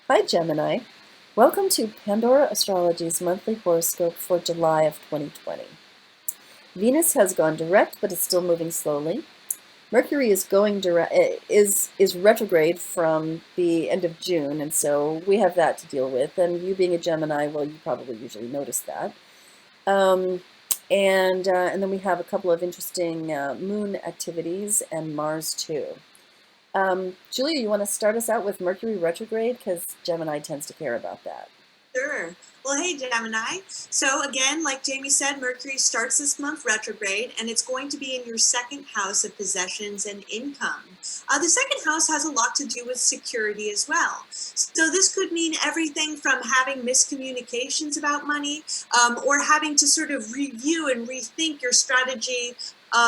Hi, Gemini. Welcome to Pandora Astrology's monthly horoscope for July of 2020. Venus has gone direct, but is still moving slowly. Mercury is going direct, is retrograde from the end of June, and so we have that to deal with. And you being a Gemini, well, you probably usually notice that. Um, and then we have a couple of interesting moon activities and Mars too. Julia, you want to start us out with Mercury retrograde? Because Gemini tends to care about that. Sure. Well, hey, Gemini. So, again, like Jamie said, Mercury starts this month retrograde, and it's going to be in your second house of possessions and income. The second house has a lot to do with security as well. So, this could mean everything from having miscommunications about money or having to sort of review and rethink your strategy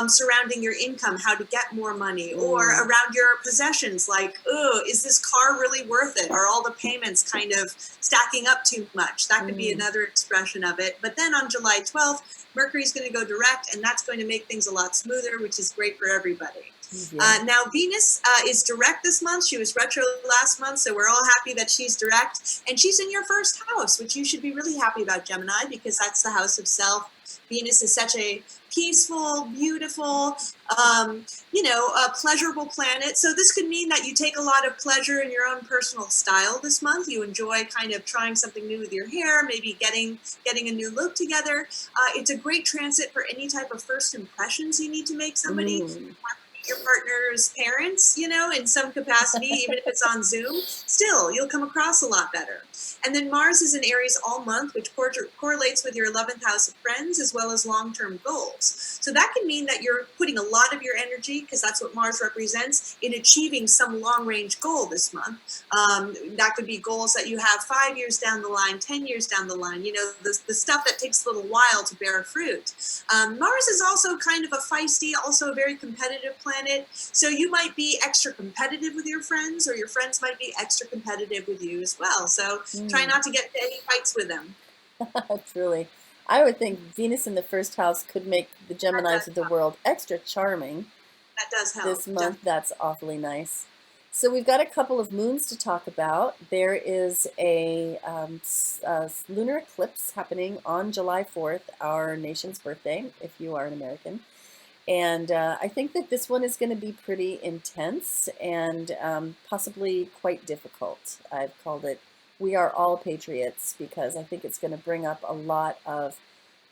surrounding your income, how to get more money, or around your possessions, like, oh, is this car really worth it? Are all the payments kind of stacking up too much? That could be another expression of it. But then on July 12th, Mercury's going to go direct, and that's going to make things a lot smoother, which is great for everybody. Yeah. Now, Venus is direct this month. She was retro last month, so we're all happy that she's direct. And she's in your first house, which you should be really happy about, Gemini, because that's the house of self. Venus is such a peaceful, beautiful, a pleasurable planet. So this could mean that you take a lot of pleasure in your own personal style this month. You enjoy kind of trying something new with your hair, maybe getting a new look together. It's a great transit for any type of first impressions you need to make somebody. Your partner's parents, in some capacity, even if it's on Zoom, still, you'll come across a lot better. And then Mars is in Aries all month, which correlates with your 11th house of friends as well as long-term goals. So that can mean that you're putting a lot of your energy, because that's what Mars represents, in achieving some long-range goal this month. That could be goals that you have 5 years down the line, 10 years down the line, the stuff that takes a little while to bear fruit. Mars is also kind of a feisty, also a very competitive planet. So you might be extra competitive with your friends, or your friends might be extra competitive with you as well. So try not to get into any fights with them. Truly. I would think Venus in the first house could make the That Geminis does of the help. world extra charming That does help. this month. Definitely. That's awfully nice. So we've got a couple of moons to talk about. There is a lunar eclipse happening on July 4th, our nation's birthday, if you are an American. And I think that this one is going to be pretty intense and possibly quite difficult. I've called it "We Are All Patriots" because I think it's going to bring up a lot of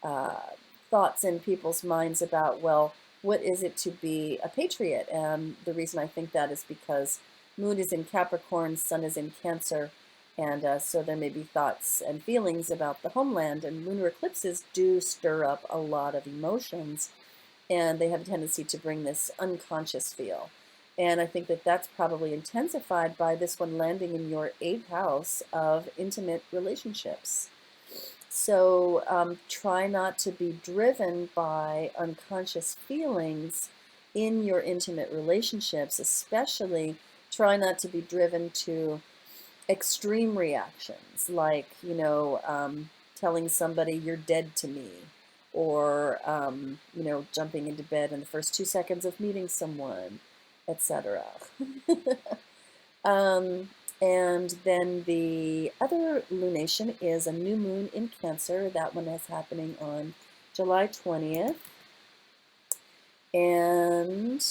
uh, thoughts in people's minds about, well, what is it to be a patriot? And the reason I think that is because Moon is in Capricorn, Sun is in Cancer, and so there may be thoughts and feelings about the homeland. And lunar eclipses do stir up a lot of emotions, and they have a tendency to bring this unconscious feel. And I think that that's probably intensified by this one landing in your 8th house of intimate relationships. So try not to be driven by unconscious feelings in your intimate relationships, especially try not to be driven to extreme reactions, like, telling somebody you're dead to me, or, jumping into bed in the first 2 seconds of meeting someone, etc. um, and then the other lunation is a new moon in Cancer. That one is happening on July 20th. And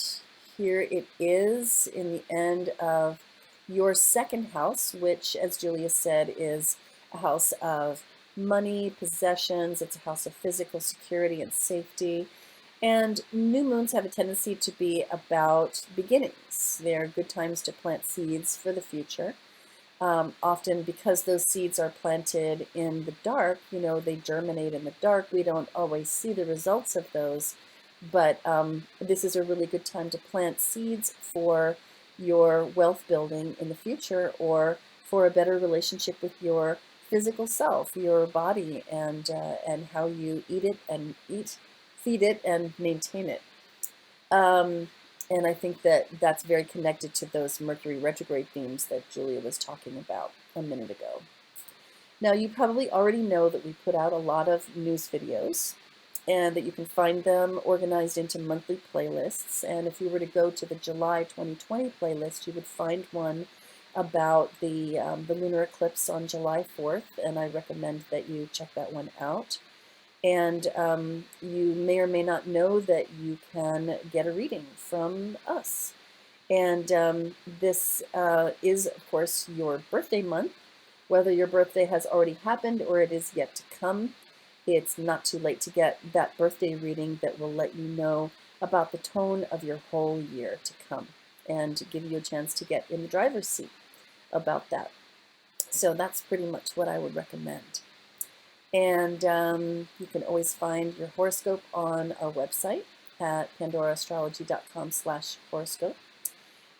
here it is in the end of your second house, which, as Julia said, is a house of money, possessions. It's a house of physical security and safety. And new moons have a tendency to be about beginnings. They're good times to plant seeds for the future. Often because those seeds are planted in the dark, they germinate in the dark. We don't always see the results of those, but this is a really good time to plant seeds for your wealth building in the future, or for a better relationship with your physical self, your body, and how you feed it, and maintain it. And I think that that's very connected to those Mercury retrograde themes that Julia was talking about a minute ago. Now, you probably already know that we put out a lot of news videos, and that you can find them organized into monthly playlists. And if you were to go to the July 2020 playlist, you would find one about the lunar eclipse on July 4th, and I recommend that you check that one out. And you may or may not know that you can get a reading from us. And this is, of course, your birthday month. Whether your birthday has already happened or it is yet to come, it's not too late to get that birthday reading that will let you know about the tone of your whole year to come and to give you a chance to get in the driver's seat about that. So that's pretty much what I would recommend. And you can always find your horoscope on our website at pandoraastrology.com/horoscope,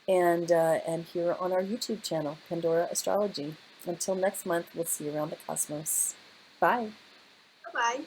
and here on our YouTube channel, Pandora Astrology. Until next month, we'll see you around the cosmos. Bye. Bye-bye.